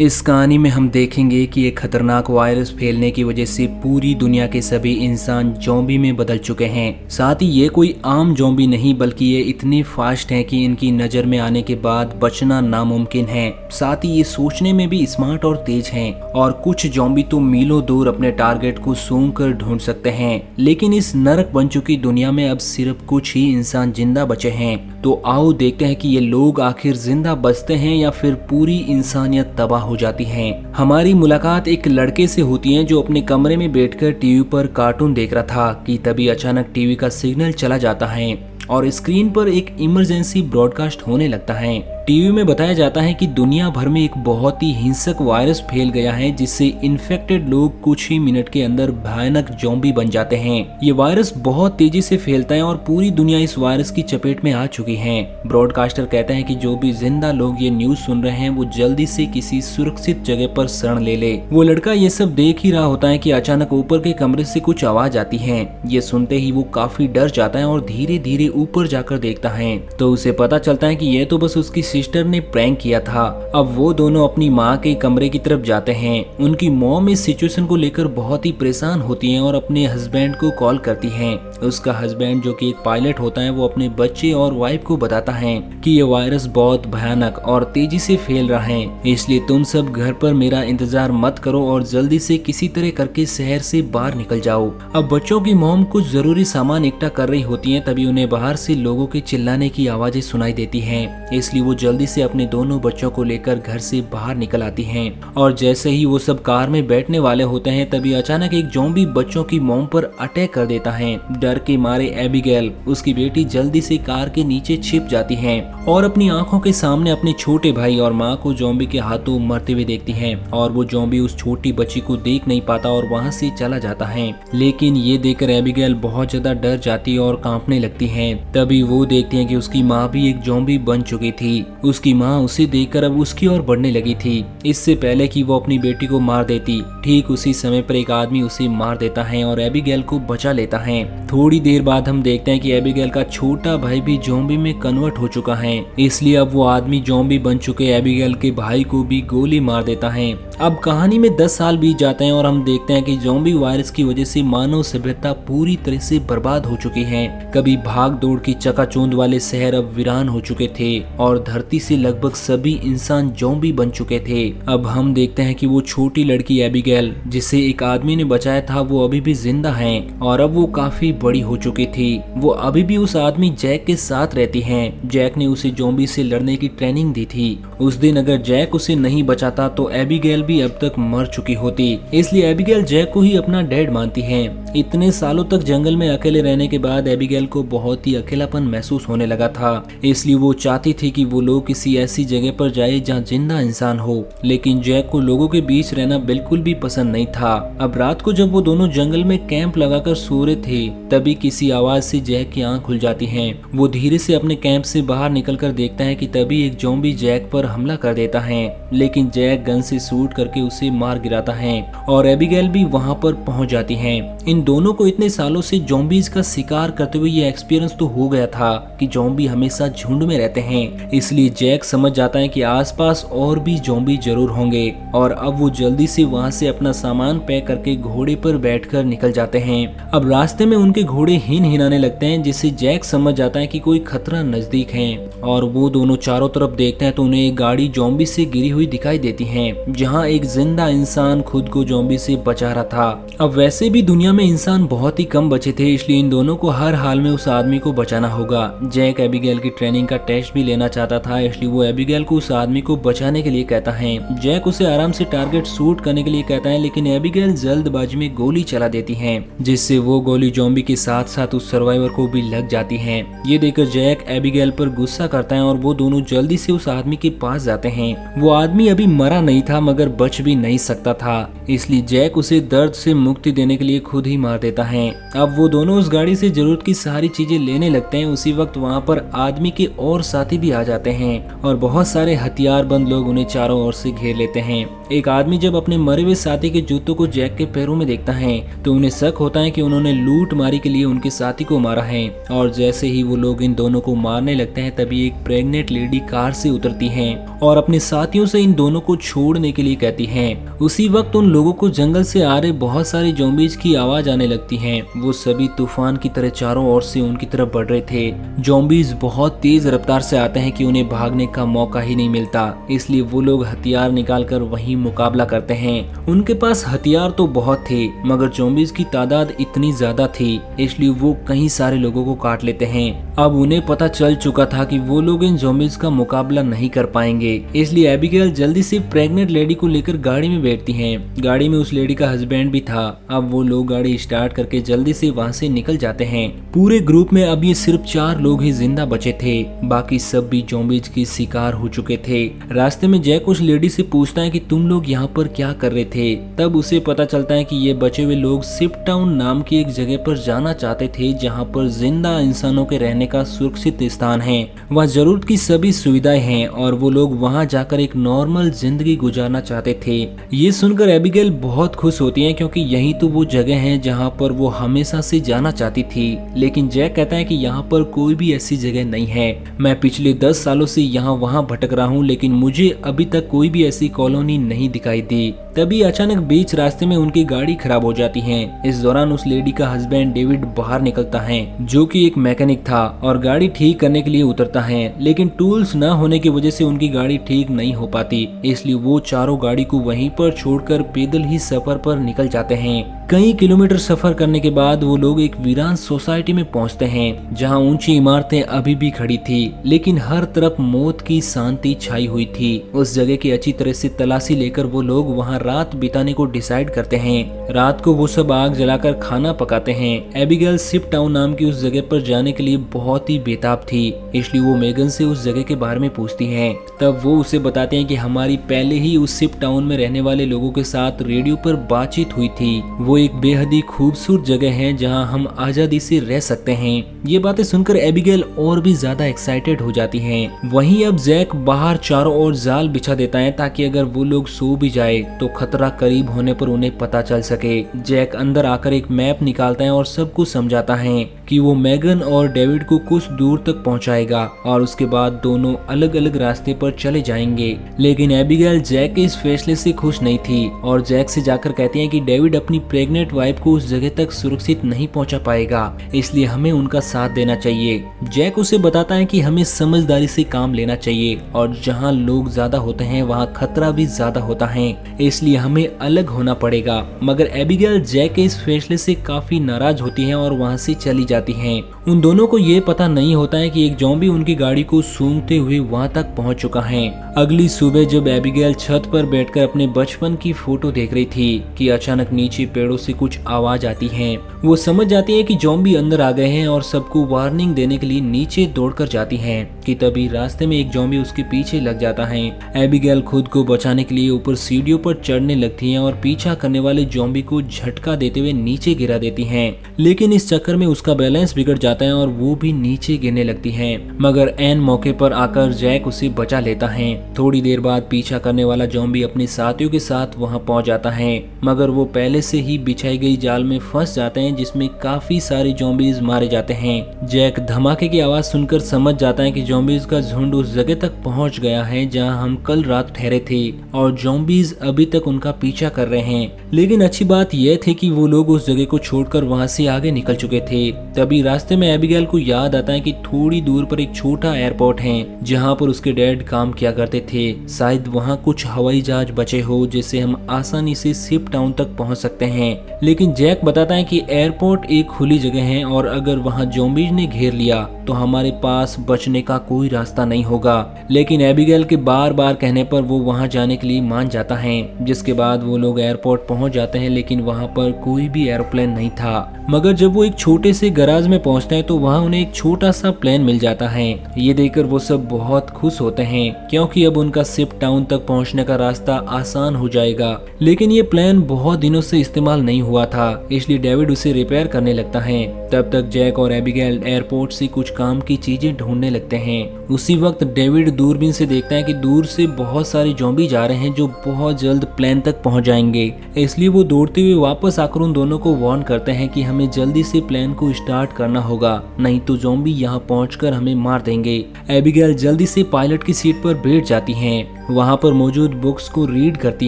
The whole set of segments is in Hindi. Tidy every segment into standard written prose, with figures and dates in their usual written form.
इस कहानी में हम देखेंगे कि एक खतरनाक वायरस फैलने की वजह से पूरी दुनिया के सभी इंसान ज़ॉम्बी में बदल चुके हैं। साथ ही ये कोई आम ज़ॉम्बी नहीं बल्कि ये इतने फास्ट हैं कि इनकी नज़र में आने के बाद बचना नामुमकिन है। साथ ही ये सोचने में भी स्मार्ट और तेज हैं और कुछ ज़ॉम्बी तो मीलों दूर अपने टारगेट को सूंघ कर ढूंढ सकते हैं। लेकिन इस नरक बन चुकी दुनिया में अब सिर्फ कुछ ही इंसान जिंदा बचे हैं। तो आओ देखते हैं कि ये लोग आखिर जिंदा बचते हैं या फिर पूरी इंसानियत तबाह हो जाती है। हमारी मुलाकात एक लड़के से होती है जो अपने कमरे में बैठकर टीवी पर कार्टून देख रहा था कि तभी अचानक टीवी का सिग्नल चला जाता है और स्क्रीन पर एक इमरजेंसी ब्रॉडकास्ट होने लगता है। टीवी में बताया जाता है कि दुनिया भर में एक बहुत ही हिंसक वायरस फैल गया है जिससे इन्फेक्टेड लोग कुछ ही मिनट के अंदर भयानक ज़ॉम्बी बन जाते हैं। ये वायरस बहुत तेजी से फैलता है और पूरी दुनिया इस वायरस की चपेट में आ चुकी है। ब्रॉडकास्टर कहते हैं कि जो भी जिंदा लोग ये न्यूज सुन रहे हैं वो जल्दी से किसी सुरक्षित जगह पर शरण ले ले। वो लड़का ये सब देख ही रहा होता है कि अचानक ऊपर के कमरे से कुछ आवाज आती है। ये सुनते ही वो काफी डर जाता है और धीरे धीरे ऊपर जाकर देखता है तो उसे पता चलता है कि ये तो बस उसकी सिस्टर ने प्रैंक किया था। अब वो दोनों अपनी माँ के कमरे की तरफ जाते हैं। उनकी मॉम इस सिचुएशन को लेकर बहुत ही परेशान होती है और अपने हस्बैंड को कॉल करती है। उसका हस्बैंड जो कि एक पायलट होता है वो अपने बच्चे और वाइफ को बताता है कि ये वायरस बहुत भयानक और तेजी से फैल रहा है, इसलिए तुम सब घर पर मेरा इंतजार मत करो और जल्दी से किसी तरह करके शहर से बाहर निकल जाओ। अब बच्चों की मॉम कुछ जरूरी सामान इकट्ठा कर रही होती है, तभी उन्हें बाहर से लोगों के चिल्लाने की आवाजें सुनाई देती हैं। इसलिए वो जल्दी से अपने दोनों बच्चों को लेकर घर से बाहर निकल आती हैं और जैसे ही वो सब कार में बैठने वाले होते हैं तभी अचानक एक ज़ॉम्बी बच्चों की मॉम पर अटैक कर देता है। डर के मारे एबिगेल उसकी बेटी जल्दी से कार के नीचे छिप जाती है और अपनी आंखों के सामने अपने छोटे भाई और माँ को ज़ॉम्बी के हाथों मरते हुए देखती है और वो ज़ॉम्बी उस छोटी बच्ची को देख नहीं पाता और वहाँ से चला जाता है। लेकिन ये देखकर एबिगेल बहुत ज्यादा डर जाती है और कांपने लगती है। तभी वो देखती है कि उसकी माँ भी एक ज़ॉम्बी बन चुकी थी। उसकी माँ उसे देखकर अब उसकी ओर बढ़ने लगी थी। इससे पहले कि वो अपनी बेटी को मार देती, ठीक उसी समय पर एक आदमी उसे मार देता है और एबिगेल को बचा लेता है। थोड़ी देर बाद हम देखते हैं कि एबिगेल का छोटा भाई भी ज़ॉम्बी में कन्वर्ट हो चुका है, इसलिए अब वो आदमी ज़ॉम्बी बन चुके एबिगेल के भाई को भी गोली मार देता है। अब कहानी में 10 साल बीत जाते हैं और हम देखते हैं कि ज़ॉम्बी वायरस की वजह से मानव सभ्यता पूरी तरह से बर्बाद हो चुकी है। कभी भाग दौड़ की चकाचौंध वाले शहर अब वीरान हो चुके थे और धरती से लगभग सभी इंसान ज़ॉम्बी बन चुके थे। अब हम देखते हैं कि वो छोटी लड़की एबिगेल जिसे एक आदमी ने बचाया था वो अभी भी जिंदा है और अब वो काफी बड़ी हो चुकी थी। वो अभी भी उस आदमी जैक के साथ रहती हैं। जैक ने उसे ज़ॉम्बी से लड़ने की ट्रेनिंग दी थी। उस दिन अगर जैक उसे नहीं बचाता तो एबिगेल भी अब तक मर चुकी होती, इसलिए एबिगेल जैक को ही अपना डैड मानती है। इतने सालों तक जंगल में अकेले रहने के बाद एबिगेल को बहुत ही अकेलापन महसूस होने लगा था, इसलिए वो चाहती थी कि वो लोग किसी ऐसी जगह पर जाए जहाँ जिंदा इंसान हो। लेकिन जैक को लोगों के बीच रहना बिल्कुल भी पसंद नहीं था। अब रात को जब वो दोनों जंगल में कैंप लगाकर सो रहे थे तभी किसी आवाज से जैक की आंख खुल जाती है। वो धीरे से अपने कैंप से बाहर निकलकर देखता है कि तभी एक ज़ॉम्बी जैक पर हमला कर देता है, लेकिन जैक गन से शूट करके उसे मार गिराता है और एबिगेल भी वहां पर पहुंच जाती है। इन दोनों को इतने सालों से ज़ॉम्बीज का शिकार करते हुए ये एक्सपीरियंस तो हो गया था कि ज़ॉम्बी हमेशा झुंड में रहते हैं, इसलिए जैक समझ जाता है कि आसपास और भी ज़ॉम्बी जरूर होंगे और अब वो जल्दी से वहां से अपना सामान पैक करके घोड़े पर बैठकर निकल जाते हैं। अब रास्ते में उनके घोड़े हिन हिनाने लगते हैं जिससे जैक समझ जाता है कि कोई खतरा नजदीक है और वो दोनों चारों तरफ देखते हैं तो उन्हें एक गाड़ी ज़ॉम्बी से गिरी हुई दिखाई देती है जहां एक जिंदा इंसान खुद को ज़ॉम्बी से बचा रहा था। अब वैसे भी दुनिया में इंसान बहुत ही कम बचे थे, इसलिए इन दोनों को हर हाल में उस आदमी को बचाना होगा। जैक एबिगेल की ट्रेनिंग का टेस्ट भी लेना चाहता था, इसलिए वो एबिगेल को उस आदमी को बचाने के लिए कहता है। जैक उसे आराम से टारगेट शूट करने के लिए कहता है, लेकिन एबिगेल जल्दबाजी में गोली चला देती है जिससे वो गोली ज़ॉम्बी के साथ साथ उस सर्वाइवर को भी लग जाती है। ये देखकर जैक एबिगेल पर गुस्सा करता है और वो दोनों जल्दी से उस आदमी के पास जाते हैं। वो आदमी अभी मरा नहीं था मगर बच भी नहीं सकता था, इसलिए जैक उसे दर्द से मुक्ति देने के लिए खुद ही मार देता है। अब वो दोनों उस गाड़ी से जरूरत की सारी चीजें लेने लगते हैं। उसी वक्त वहाँ पर आदमी के और साथी भी आ जाते हैं और बहुत सारे हथियार बंद लोग उन्हें चारों ओर से घेर लेते हैं। एक आदमी जब अपने मरे हुए साथी के जूतों को जैक के पैरों में देखता है तो उन्हें शक होता है कि उन्होंने लूट मारी के लिए उनके साथी को मारा है। और जैसे ही वो लोग इन दोनों को मारने लगते हैं तभी एक प्रेग्नेंट लेडी कार से उतरती है और अपने साथियों से इन दोनों को छोड़ने के लिए कहती है। उसी वक्त उन लोगों को जंगल से आ रहे बहुत सारे ज़ॉम्बीज की आवाज आने लगती है। वो सभी तूफान की तरह चारों ओर से उनकी तरफ बढ़ रहे थे। ज़ॉम्बीज बहुत तेज रफ्तार से आते हैं कि उन्हें भागने का मौका ही नहीं मिलता, इसलिए वो लोग हथियार निकालकर वहीं मुकाबला करते हैं। उनके पास हथियार तो बहुत थे मगर ज़ॉम्बीज की तादाद इतनी ज्यादा थी इसलिए वो कई सारे लोगों को काट लेते हैं। अब उन्हें पता चल चुका था कि वो लोग इन ज़ॉम्बीज का मुकाबला नहीं कर पाएंगे, इसलिए एबिगेल जल्दी से प्रेग्नेंट लेडी को लेकर गाड़ी में बैठती हैं। गाड़ी में उस लेडी का हस्बैंड भी था। अब वो लोग गाड़ी स्टार्ट करके जल्दी से वहाँ से निकल जाते हैं। पूरे ग्रुप में अब ये सिर्फ 4 लोग ही जिंदा बचे थे, बाकी सब भी ज़ॉम्बीज की शिकार हो चुके थे। रास्ते में जैक उस लेडी से पूछता है कि तुम लोग यहाँ पर क्या कर रहे थे। तब उसे पता चलता है कि ये बचे हुए लोग शिप टाउन नाम की एक जगह पर जाना चाहते थे जहाँ पर जिंदा इंसानों के रहने का सुरक्षित स्थान है, वहाँ जरूरत की सभी सुविधाएं हैं और वो लोग वहाँ जाकर एक नॉर्मल जिंदगी गुजारना चाहते थे। ये सुनकर एबिगेल बहुत खुश होती है क्योंकि यही तो वो जगह है जहाँ पर वो हमेशा से जाना चाहती थी। लेकिन जैक कहता है कि यहाँ पर कोई भी ऐसी जगह नहीं है। मैं पिछले 10 सालों से यहाँ वहाँ भटक रहा हूँ लेकिन मुझे अभी तक कोई भी ऐसी कॉलोनी नहीं दिखाई दी। तभी अचानक बीच रास्ते में उनकी गाड़ी खराब हो जाती है। इस दौरान उस लेडी का हस्बैंड डेविड बाहर निकलता है जो कि एक मैकेनिक था और गाड़ी ठीक करने के लिए उतरता है, लेकिन टूल्स न होने की वजह से उनकी गाड़ी ठीक नहीं हो पाती, इसलिए वो चारों गाड़ी को वहीं पर छोड़कर पैदल ही सफर पर निकल जाते हैं। कई किलोमीटर सफर करने के बाद वो लोग एक वीरान सोसाइटी में पहुंचते हैं जहां ऊंची इमारतें अभी भी खड़ी थी लेकिन हर तरफ मौत की शांति छाई हुई थी। उस जगह की अच्छी तरह से तलाशी लेकर वो लोग वहां रात बिताने को डिसाइड करते हैं। रात को वो सब आग जलाकर खाना पकाते हैं। एबिगेल शिप टाउन नाम की उस जगह पर जाने के लिए बहुत ही बेताब थी, इसलिए वो मेगन से उस जगह के बारे में पूछती है। तब वो उसे बताते हैं कि हमारी पहले ही उस शिप टाउन में रहने वाले लोगों के साथ रेडियो पर बातचीत हुई थी। वो एक बेहद ही खूबसूरत जगह है जहां हम आजादी से रह सकते हैं। ये बातें सुनकर एबिगेल और भी ज्यादा एक्साइटेड हो जाती हैं। वहीं अब जैक बाहर चारों ओर जाल बिछा देता है ताकि अगर वो लोग सो भी जाए तो खतरा करीब होने पर उन्हें पता चल सके। जैक अंदर आकर एक मैप निकालता है और सबको समझाता है कि वो मेगन और डेविड को कुछ दूर तक पहुंचाएगा और उसके बाद दोनों अलग अलग रास्ते पर चले जाएंगे। लेकिन एबिगेल जैक के इस फैसले से खुश नहीं थी और जैक से जाकर कहती है कि डेविड अपनी प्रेग्नेंट वाइफ को उस जगह तक सुरक्षित नहीं पहुंचा पाएगा, इसलिए हमें उनका साथ देना चाहिए। जैक उसे बताता है कि हमें समझदारी से काम लेना चाहिए और जहां लोग ज्यादा होते हैं वहां खतरा भी ज्यादा होता है, इसलिए हमें अलग होना पड़ेगा। मगर एबिगेल जैक के इस फैसले से काफी नाराज होती है और वहां से चली जाती है। उन दोनों को ये पता नहीं होता है कि एक ज़ॉम्बी उनकी गाड़ी को सूंघते हुए वहां तक पहुंच चुका है। अगली सुबह जब एबिगेल छत पर बैठकर अपने बचपन की फोटो देख रही थी कि अचानक नीचे पेड़ों से कुछ आवाज आती है। वो समझ जाती है कि ज़ॉम्बी अंदर आ गए हैं और सबको वार्निंग देने के लिए नीचे दौड़कर जाती है कि तभी रास्ते में एक ज़ॉम्बी उसके पीछे लग जाता है। एबिगेल खुद को बचाने के लिए ऊपर सीढ़ियों पर चढ़ने लगती है और पीछा करने वाले ज़ॉम्बी को झटका देते हुए नीचे गिरा देती है, लेकिन इस चक्कर में उसका बैलेंस बिगड़ जाता है और वो भी नीचे गिरने लगती है। मगर एन मौके पर आकर जैक उसे बचा लेता है। थोड़ी देर बाद पीछा करने वाला ज़ॉम्बी अपने साथियों के साथ वहां पहुंच जाता है, मगर वो पहले से ही बिछाई गई जाल में फंस जाते हैं जिसमें काफी सारे ज़ॉम्बीज मारे जाते हैं। जैक धमाके की आवाज सुनकर समझ जाता है कि ज़ॉम्बीज का झुंड उस जगह तक पहुंच गया है जहां हम कल रात ठहरे थे और ज़ॉम्बीज अभी तक उनका पीछा कर रहे हैं। लेकिन अच्छी बात यह थी कि वो लोग उस जगह को छोड़कर वहां से आगे निकल चुके थे। तभी रास्ते में एबिगेल को याद आता है कि थोड़ी दूर पर एक छोटा एयरपोर्ट है जहां पर उसके डैड काम किया करते थे। शायद वहां कुछ हवाई जहाज बचे हो जिससे हम आसानी से शिप टाउन तक पहुंच सकते हैं। लेकिन जैक बताता है कि एयरपोर्ट एक खुली जगह है और अगर वहां ज़ॉम्बीज ने घेर लिया तो हमारे पास बचने का कोई रास्ता नहीं होगा। लेकिन एबिगेल के बार बार कहने पर वो वहां जाने के लिए मान जाता है, जिसके बाद वो लोग एयरपोर्ट पहुंच जाते हैं लेकिन वहां पर कोई भी एरोप्लेन नहीं था। मगर जब वो एक छोटे से गराज में पहुंचते हैं तो वहां उन्हें एक छोटा सा प्लेन मिल जाता है। ये देखकर वो सब बहुत खुश होते हैं क्योंकि अब उनका शिप टाउन तक पहुंचने का रास्ता आसान हो जाएगा। लेकिन ये प्लेन बहुत दिनों से इस्तेमाल नहीं हुआ था, इसलिए डेविड उसे रिपेयर करने लगता है। तब तक जैक और एबिगेल एयरपोर्ट से कुछ काम की चीजें ढूंढने लगते हैं। उसी वक्त डेविड दूरबीन से देखता है कि दूर से बहुत सारे ज़ॉम्बी जा रहे हैं जो बहुत जल्द प्लेन तक पहुंच जाएंगे। इसलिए वो दौड़ते हुए वापस आकर उन दोनों को वार्न करते हैं कि हमें जल्दी से प्लेन को स्टार्ट करना होगा, नहीं तो ज़ॉम्बी यहाँ पहुंचकर हमें मार देंगे। एबिगेल जल्दी से पायलट की सीट पर बैठ जाती हैं। वहां पर मौजूद बुक्स को रीड करती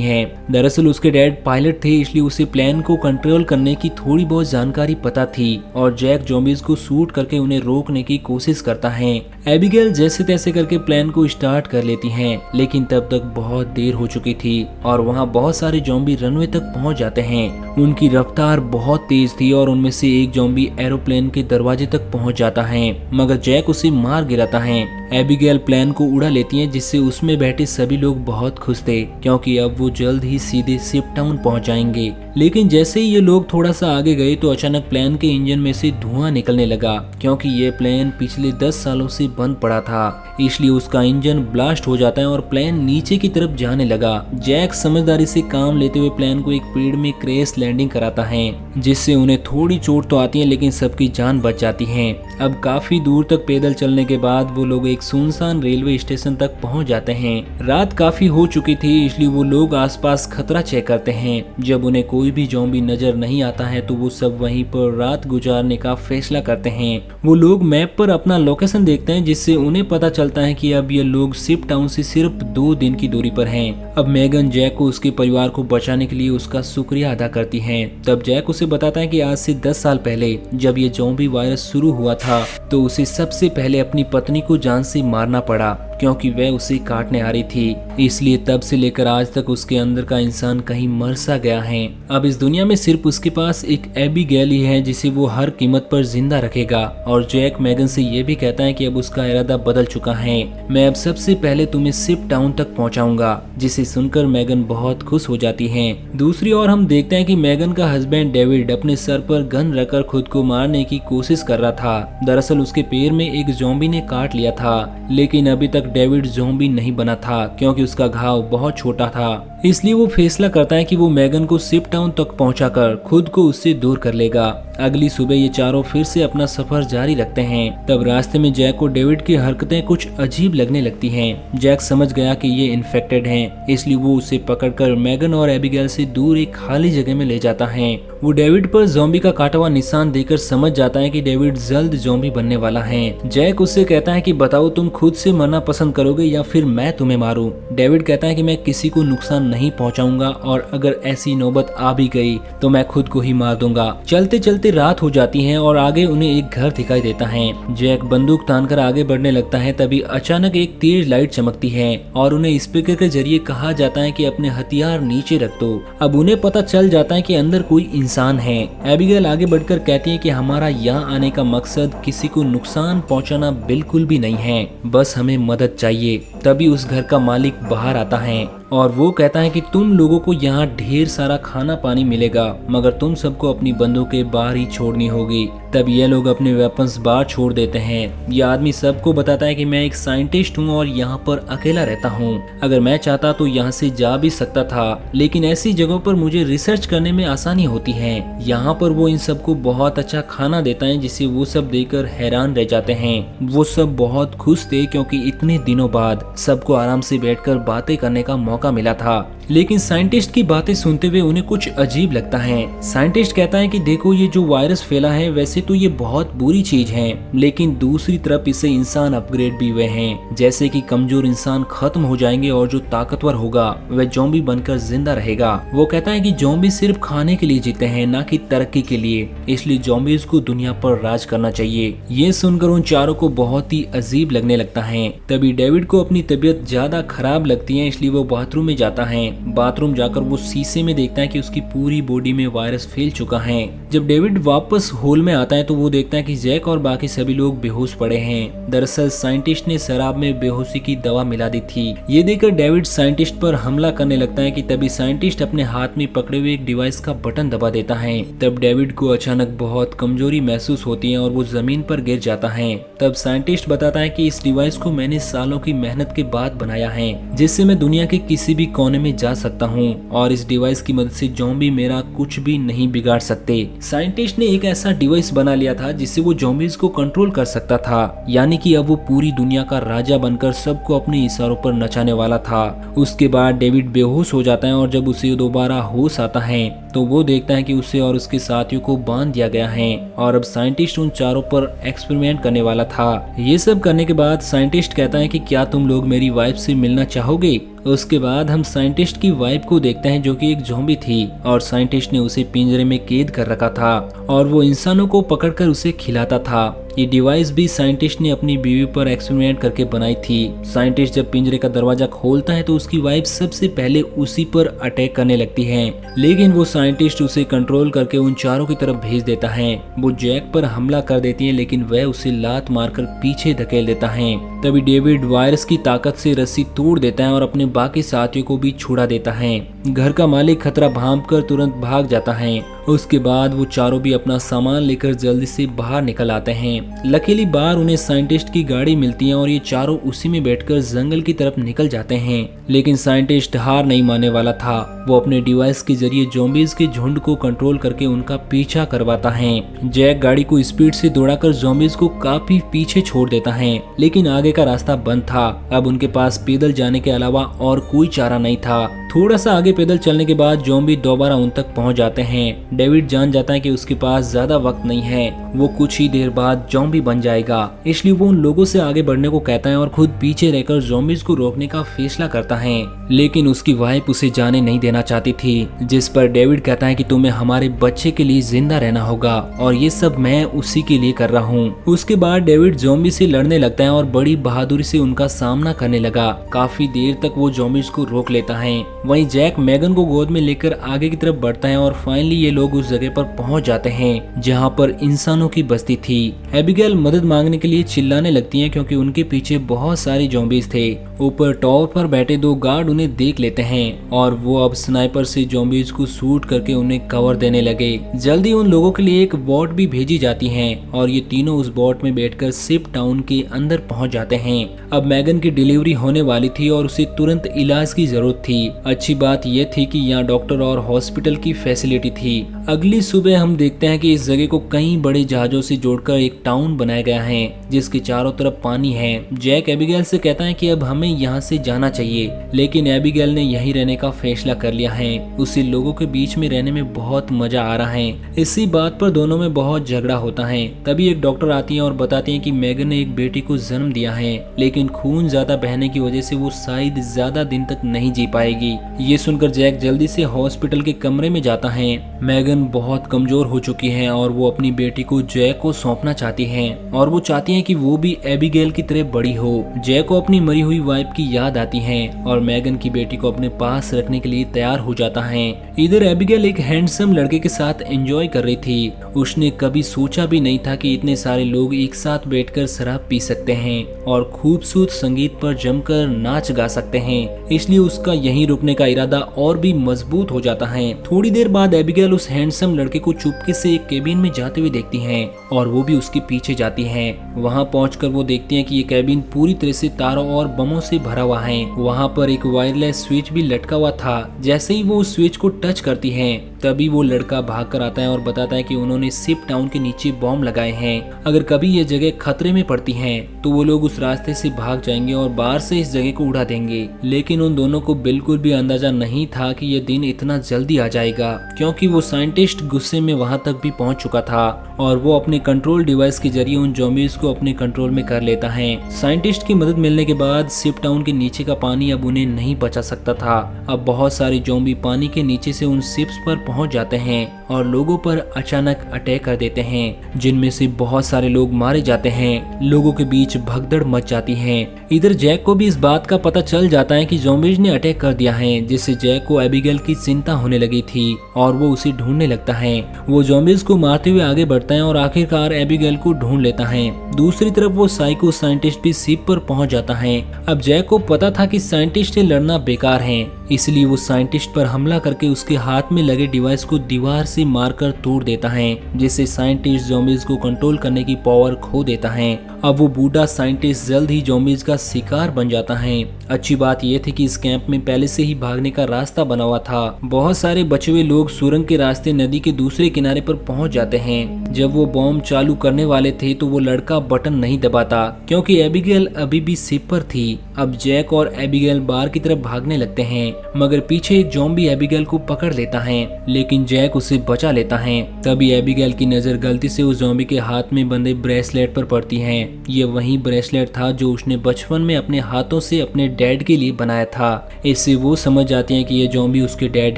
हैं। दरअसल उसके डैड पायलट थे, इसलिए उसे प्लेन को कंट्रोल करने की थोड़ी बहुत जानकारी पता थी और जैक ज़ॉम्बीज को शूट करके उन्हें रोकने की कोशिश करता है। एबिगेल जैसे तैसे करके प्लेन को स्टार्ट कर लेती हैं, लेकिन तब तक बहुत देर हो चुकी थी और वहां बहुत सारे ज़ॉम्बी रनवे तक पहुंच जाते हैं। उनकी रफ्तार बहुत तेज थी और उनमें से एक ज़ॉम्बी एरोप्लेन के दरवाजे तक पहुंच जाता है, मगर जैक उसे मार गिराता है। एबिगेल प्लेन को उड़ा लेती है, जिससे उसमें बैठे सभी लोग बहुत खुश थे क्योंकि अब वो जल्द ही सीधे शिप टाउन पहुंच जाएंगे। लेकिन जैसे ही ये लोग थोड़ा सा आगे गए तो अचानक प्लेन के इंजन में से धुआं निकलने लगा, क्योंकि ये प्लेन पिछले 10 सालों से बंद पड़ा था, इसलिए उसका इंजन ब्लास्ट हो जाता है और प्लेन नीचे की तरफ जाने लगा। जैक समझदारी से काम लेते हुए प्लेन को एक पेड़ में क्रैश लैंडिंग कराता है, जिससे उन्हें थोड़ी चोट तो आती है लेकिन सबकी जान बच जाती है। अब काफी दूर तक पैदल चलने के बाद वो लोग एक सुनसान रेलवे स्टेशन तक पहुंच जाते हैं। रात काफी हो चुकी थी, इसलिए वो लोग आसपास खतरा चेक करते हैं। जब उन्हें कोई भी ज़ॉम्बी नजर नहीं आता है तो वो सब वहीं पर रात गुजारने का फैसला करते हैं। वो लोग मैप पर अपना लोकेशन देखते हैं, जिससे उन्हें पता चलता है कि अब ये लोग शिप टाउन से सिर्फ 2 दिन की दूरी पर हैं। अब मेगन जैक को उसके परिवार को बचाने के लिए उसका शुक्रिया अदा करती है। तब जैक उसे बताता है कि आज से 10 साल पहले जब ये ज़ॉम्बी वायरस शुरू हुआ था तो उसे सबसे पहले अपनी पत्नी को जान से मारना पड़ा, क्योंकि वह उसे काटने आ रही थी। इसलिए तब से लेकर आज तक उसके अंदर का इंसान कहीं मर सा गया है। अब इस दुनिया में सिर्फ उसके पास एक एबिगेल ही है जिसे वो हर कीमत पर जिंदा रखेगा। और जैक मेगन से ये भी कहता है कि अब उसका इरादा बदल चुका है। मैं अब सबसे पहले तुम्हें शिप टाउन तक पहुंचाऊंगा, जिसे सुनकर मेगन बहुत खुश हो जाती है। दूसरी ओर हम देखते हैं कि मेगन का हस्बैंड डेविड अपने सर पर गन रखकर खुद को मारने की कोशिश कर रहा था। दरअसल उसके पैर में एक ज़ॉम्बी ने काट लिया था, लेकिन अभी तक डेविड ज़ॉम्बी नहीं बना था क्योंकि उसका घाव बहुत छोटा था। इसलिए वो फैसला करता है कि वो मेगन को शिप टाउन तक पहुंचाकर खुद को उससे दूर कर लेगा। अगली सुबह ये चारों फिर से अपना सफर जारी रखते हैं। तब रास्ते में जैक को डेविड की हरकतें कुछ अजीब लगने लगती हैं। जैक समझ गया कि ये इन्फेक्टेड हैं, इसलिए वो उसे पकड़कर मेगन और एबिगेल से दूर एक खाली जगह में ले जाता है। वो डेविड पर ज़ॉम्बी का काटा हुआ निशान देकर समझ जाता है कि डेविड जल्द ज़ॉम्बी बनने वाला है। जैक उससे कहता है कि बताओ तुम खुद से मरना पसंद करोगे या फिर मैं तुम्हें मारूं। डेविड कहता है कि मैं किसी को नुकसान नहीं पहुंचाऊंगा और अगर ऐसी नौबत आ भी गई तो मैं खुद को ही मार दूंगा। चलते चलते रात हो जाती है और आगे उन्हें एक घर दिखाई देता है। जैक बंदूक तानकर आगे बढ़ने लगता है, तभी अचानक एक तेज लाइट चमकती है और उन्हें स्पीकर के जरिए कहा जाता है कि अपने हथियार नीचे रख दो। अब उन्हें पता चल जाता है कि अंदर कोई इंसान है। एबिगेल आगे बढ़कर कहती है कि हमारा यहाँ आने का मकसद किसी को नुकसान पहुँचाना बिल्कुल भी नहीं है, बस हमें मदद चाहिए। तभी उस घर का मालिक बाहर आता है और वो कहता है कि तुम लोगों को यहाँ ढेर सारा खाना पानी मिलेगा, मगर तुम सबको अपनी बंदूकें बाहर ही छोड़नी होगी। तब ये लोग अपने वेपन्स बाहर छोड़ देते हैं। ये आदमी सबको बताता है कि मैं एक साइंटिस्ट हूँ और यहाँ पर अकेला रहता हूँ। अगर मैं चाहता तो यहाँ से जा भी सकता था, लेकिन ऐसी जगहों पर मुझे रिसर्च करने में आसानी होती है। यहाँ पर वो इन सबको बहुत अच्छा खाना देता है, जिसे वो सब देकर हैरान रह जाते हैं। वो सब बहुत खुश थे क्योंकि इतने दिनों बाद सबको आराम से बैठकर बातें करने का मौका मिला था। लेकिन साइंटिस्ट की बातें सुनते हुए उन्हें कुछ अजीब लगता है। साइंटिस्ट कहता है कि देखो ये जो वायरस फैला है वैसे तो ये बहुत बुरी चीज है, लेकिन दूसरी तरफ इससे इंसान अपग्रेड भी हुए हैं। जैसे कि कमजोर इंसान खत्म हो जाएंगे और जो ताकतवर होगा वह ज़ॉम्बी बनकर जिंदा रहेगा। वो कहता है कि ज़ॉम्बी सिर्फ खाने के लिए जीते हैं, ना कि तरक्की के लिए, इसलिए ज़ॉम्बीज को दुनिया पर राज करना चाहिए। ये सुनकर उन चारों को बहुत ही अजीब लगने लगता है। तभी डेविड को अपनी तबीयत ज्यादा खराब लगती है, इसलिए वो बाथरूम में जाता है। बाथरूम जाकर वो शीशे में देखता है कि उसकी पूरी बॉडी में वायरस फैल चुका है। जब डेविड वापस हॉल में आता है तो वो देखता है कि जैक और बाकी सभी लोग बेहोश पड़े हैं। दरअसल साइंटिस्ट ने शराब में बेहोशी की दवा मिला दी थी। ये देखकर डेविड साइंटिस्ट पर हमला करने लगता है कि तभी साइंटिस्ट अपने हाथ में पकड़े हुए एक डिवाइस का बटन दबा देता है। तब डेविड को अचानक बहुत कमजोरी महसूस होती है और वो जमीन पर गिर जाता है। तब साइंटिस्ट बताता है कि इस डिवाइस को मैंने सालों की मेहनत के बाद बनाया है, जिससे मैं दुनिया के किसी भी कोने में जा सकता हूँ और इस डिवाइस की मदद से ज़ॉम्बी मेरा कुछ भी नहीं बिगाड़ सकते। साइंटिस्ट ने एक ऐसा डिवाइस बना लिया था जिससे वो ज़ॉम्बीज को कंट्रोल कर सकता था, यानी कि अब वो पूरी दुनिया का राजा बनकर सबको अपने इशारों पर नचाने वाला था। उसके बाद डेविड बेहोश हो जाता है और जब उसे दोबारा होश आता है तो वो देखता है कि उसे और उसके साथियों को बांध दिया गया है और अब साइंटिस्ट उन चारों पर एक्सपेरिमेंट करने वाला था। ये सब करने के बाद साइंटिस्ट कहता है कि क्या तुम लोग मेरी वाइफ से मिलना चाहोगे। उसके बाद हम साइंटिस्ट की वाइफ को देखते हैं जो कि एक ज़ॉम्बी थी और साइंटिस्ट ने उसे पिंजरे में कैद कर रखा था और वो इंसानों को पकड़कर उसे खिलाता था। ये डिवाइस भी साइंटिस्ट ने अपनी बीवी पर एक्सपेरिमेंट करके बनाई थी। साइंटिस्ट जब पिंजरे का दरवाजा खोलता है तो उसकी वाइफ सबसे पहले उसी पर अटैक करने लगती है, लेकिन वो साइंटिस्ट उसे कंट्रोल करके उन चारों की तरफ भेज देता है। वो जैक पर हमला कर देती है लेकिन वह उसे लात मारकर पीछे धकेल देता है। तभी डेविड वायरस की ताकत से रस्सी तोड़ देता है और अपने बाकी साथियों को भी छुड़ा देता है। घर का मालिक खतरा भांपकर तुरंत भाग जाता है। उसके बाद वो चारों भी अपना सामान लेकर जल्दी से बाहर निकल आते हैं। लकीली बाहर उन्हें साइंटिस्ट की गाड़ी मिलती है और ये चारों उसी में बैठकर जंगल की तरफ निकल जाते हैं। लेकिन साइंटिस्ट हार नहीं मानने वाला था। वो अपने डिवाइस के जरिए ज़ॉम्बीज के झुंड को कंट्रोल करके उनका पीछा करवाता है। जैक गाड़ी को स्पीड से दौड़ाकर ज़ॉम्बीज को काफी पीछे छोड़ देता है, लेकिन आगे का रास्ता बंद था। अब उनके पास पैदल जाने के अलावा और कोई चारा नहीं था। थोड़ा सा आगे पैदल चलने के बाद ज़ॉम्बी दोबारा उन तक पहुंच जाते हैं। डेविड जान जाता है कि उसके पास ज्यादा वक्त नहीं है, वो कुछ ही देर बाद ज़ॉम्बी बन जाएगा, इसलिए वो उन लोगों से आगे बढ़ने को कहता है और खुद पीछे रहकर ज़ॉम्बीज को रोकने का फैसला करता है। लेकिन उसकी वाइफ उसे जाने नहीं देना चाहती थी, जिस पर डेविड कहता है कि तुम्हें हमारे बच्चे के लिए जिंदा रहना होगा और ये सब मैं उसी के लिए कर रहा हूँ। उसके बाद डेविड ज़ॉम्बी से लड़ने लगता है और बड़ी बहादुरी से उनका सामना करने लगा। काफी देर तक वो ज़ॉम्बीज को रोक लेता है। वहीं जैक मैगन को गोद में लेकर आगे की तरफ बढ़ता है और फाइनली ये लोग उस जगह पर पहुंच जाते हैं जहां पर इंसानों की बस्ती थी। एबिगेल मदद मांगने के लिए चिल्लाने लगती है क्योंकि उनके पीछे बहुत सारी ज़ॉम्बीज थे। ऊपर टॉवर पर बैठे दो गार्ड उन्हें देख लेते हैं और वो अब स्नाइपर से ज़ॉम्बीज को शूट करके उन्हें कवर देने लगे। जल्दी उन लोगों के लिए एक बोट भी भेजी जाती है और ये तीनों उस बोट में बैठकर शिप टाउन के अंदर पहुंच जाते हैं। अब मैगन की डिलीवरी होने वाली थी और उसे तुरंत इलाज की जरूरत थी। अच्छी बात यह थी कि यहाँ डॉक्टर और हॉस्पिटल की फैसिलिटी थी। अगली सुबह हम देखते हैं कि इस जगह को कई बड़े जहाजों से जोड़कर एक टाउन बनाया गया है जिसके चारों तरफ पानी है। जैक एबिगेल से कहता है कि अब हमें यहाँ से जाना चाहिए, लेकिन एबिगेल ने यहीं रहने का फैसला कर लिया है। उसे लोगों के बीच में रहने में बहुत मजा आ रहा है। इसी बात पर दोनों में बहुत झगड़ा होता है। तभी एक डॉक्टर आती है और बताती है कि मैगन ने एक बेटी को जन्म दिया है, लेकिन खून ज्यादा बहने की वजह से वो शायद ज्यादा दिन तक नहीं जी पाएगी। ये सुनकर जैक जल्दी से हॉस्पिटल के कमरे में जाता है। मैगन बहुत कमजोर हो चुकी है और वो अपनी बेटी को जैक को सौंपना चाहती है और वो चाहती है कि वो भी एबिगेल की तरह बड़ी हो। जैक को अपनी मरी हुई वाइफ की याद आती है और मैगन की बेटी को अपने पास रखने के लिए तैयार हो जाता है। इधर एबिगेल एक हैंडसम लड़के के साथ एंजॉय कर रही थी। उसने कभी सोचा भी नहीं था कि इतने सारे लोग एक साथ बैठकर शराब पी सकते हैं और खूबसूरत संगीत पर जमकर नाच गा सकते हैं, इसलिए उसका यहीं रुकने का इरादा और भी मजबूत हो जाता है। थोड़ी देर बाद एबिगेल उस हैंडसम लड़के को चुपके से एक केबिन में जाते हुए देखती है और वो भी उसके पीछे जाती है। वहाँ पहुंचकर वो देखती है कि ये केबिन पूरी तरह से तारों और बमों से भरा हुआ है। वहाँ पर एक वायरलेस स्विच भी लटका हुआ था। जैसे ही वो उस स्विच को टच करती है तभी वो लड़का भाग कर आता है और बताता है कि उन्होंने शिप टाउन के नीचे बॉम्ब लगाए हैं। अगर कभी ये जगह खतरे में पड़ती है तो वो लोग उस रास्ते से भाग जाएंगे और बाहर से इस जगह को उड़ा देंगे। लेकिन उन दोनों को बिल्कुल भी अंदाजा नहीं था कि ये दिन इतना जल्दी आ जाएगा, क्योंकि वो साइंटिस्ट गुस्से में वहां तक भी पहुंच चुका था और वो अपने कंट्रोल डिवाइस के जरिए उन ज़ॉम्बीज को अपने कंट्रोल में कर लेता है। साइंटिस्ट की मदद मिलने के बाद शिप टाउन के नीचे का पानी अब उन्हें नहीं बचा सकता था। अब बहुत सारे ज़ॉम्बी पानी के नीचे से उन शिप्स पर पहुंच जाते हैं और लोगों पर अचानक अटैक कर देते हैं, जिनमें से बहुत सारे लोग मारे जाते हैं। लोगों के बीच भगदड़ मच जाती है। इधर जैक को भी इस बात का पता चल जाता है कि ज़ॉम्बीज ने अटैक कर दिया है, जिससे जैक को एबिगेल की चिंता होने लगी थी और वो उसे ढूंढने लगता है। वो ज़ॉम्बीज को मारते हुए आगे बढ़ता है और आखिरकार एबिगेल को ढूंढ लेता है। दूसरी तरफ वो साइको साइंटिस्ट भी शिप पर पहुंच जाता है। अब जैक को पता था कि साइंटिस्ट से लड़ना बेकार है, इसलिए वो साइंटिस्ट पर हमला करके उसके हाथ में लगे डिवाइस को दीवार से मारकर तोड़ देता है, जिससे साइंटिस्ट ज़ॉम्बीज को कंट्रोल करने की पावर खो देता है। अब वो बूढ़ा साइंटिस्ट जल्द ही ज़ॉम्बीज का शिकार बन जाता है। अच्छी बात यह थी कि इस कैंप में पहले से ही भागने का रास्ता बना हुआ था। बहुत सारे बचे हुए लोग सुरंग के रास्ते नदी के दूसरे किनारे पर पहुंच जाते हैं। जब वो बॉम्ब चालू करने वाले थे तो वो लड़का बटन नहीं दबाता, क्योंकि एबिगेल अभी भी शिप पर थी। अब जैक और एबिगेल बार की तरफ भागने लगते हैं, मगर पीछे एक ज़ॉम्बी एबिगेल को पकड़ लेता है, लेकिन जैक उसे बचा लेता है। तभी एबिगेल की नजर गलती से उस ज़ॉम्बी के हाथ में बंधे ब्रेसलेट पर पड़ती है। ये वही ब्रेसलेट था जो उसने बचपन में अपने हाथों से अपने डैड के लिए बनाया था। इससे वो समझ जाते हैं कि ये ज़ॉम्बी उसके डैड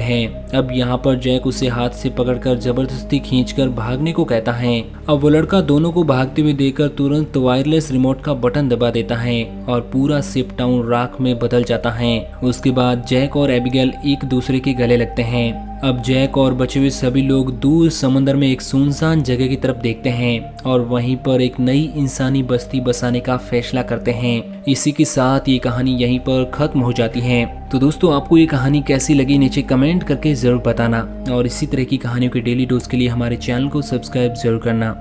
हैं। अब यहाँ पर जैक उसे हाथ से पकड़कर जबरदस्ती खींचकर भागने को कहता है। अब वो लड़का दोनों को भागते हुए देखकर तुरंत वायरलेस रिमोट का बटन दबा देता है और पूरा शिप टाउन राख में बदल जाता है। उसके बाद जैक और एबिगेल एक दूसरे के गले लगते हैं। अब जैक और बचे हुए सभी लोग दूर समंदर में एक सुनसान जगह की तरफ देखते हैं और वहीं पर एक नई इंसानी बस्ती बसाने का फैसला करते हैं। इसी के साथ ये कहानी यहीं पर खत्म हो जाती है। तो दोस्तों, आपको ये कहानी कैसी लगी नीचे कमेंट करके जरूर बताना और इसी तरह की कहानियों के डेली डोज के लिए हमारे चैनल को सब्सक्राइब जरूर करना।